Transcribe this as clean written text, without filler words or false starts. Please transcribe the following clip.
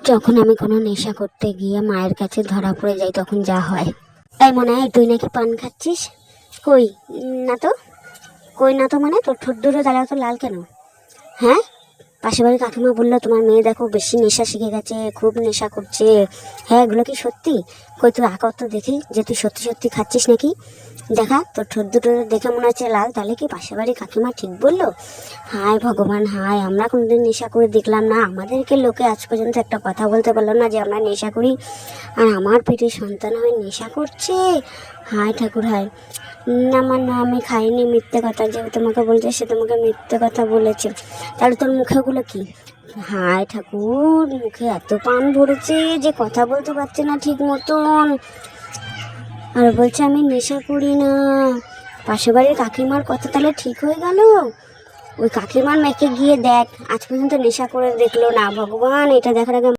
যখন আমি কোনো নেশা করতে গিয়ে মায়ের কাছে ধরা পড়ে যাই তখন যা হয়। তাই মনে হয় তুই নাকি পান খাচ্ছিস? কই? না তো। কই না তো মানে তোর ঠোঁট দুটো তাহলে তো লাল কেন? হ্যাঁ, পাশের বাড়ির কাকিমা বললো তোমার মেয়ে দেখো বেশি নেশা শিখে গেছে, খুব নেশা করছে। হ্যাঁ, এগুলো কি সত্যি? কই তুই আঁকর তো দেখি যে তুই সত্যি সত্যি খাচ্ছিস নাকি। দেখা তোর ঠোঁট দুটো দেখে মনে হচ্ছে লাল, তাহলে কি পাশের বাড়ির কাকিমা ঠিক বললো? হায় ভগবান হায়, আমরা কোনোদিন নেশা করে দেখলাম না, আমাদেরকে লোকে আজ পর্যন্ত একটা কথা বলতে পারলো না যে আমরা নেশা করি, আর আমার পেটে সন্তান হয়ে নেশা করছে। হায় ঠাকুর হায়। না মা না, আমি খাইনি, মিথ্যে কথা, যে তোমাকে বলছে সে তোমাকে মিথ্যে কথা বলেছে। তাহলে তোর মুখেগুলো কি? হায় ঠাকুর, মুখে এত পান ভরেছে যে কথা বলতে পারছে না ঠিক মতন, আর বলছে আমি নেশা করি না। পাশের বাড়ির কাকিমার কথা তাহলে ঠিক হয়ে গেল? ওই কাকিমার মেয়েকে গিয়ে দেখ, আজ পর্যন্ত নেশা করে দেখলো না। ভগবান, এটা দেখার আগে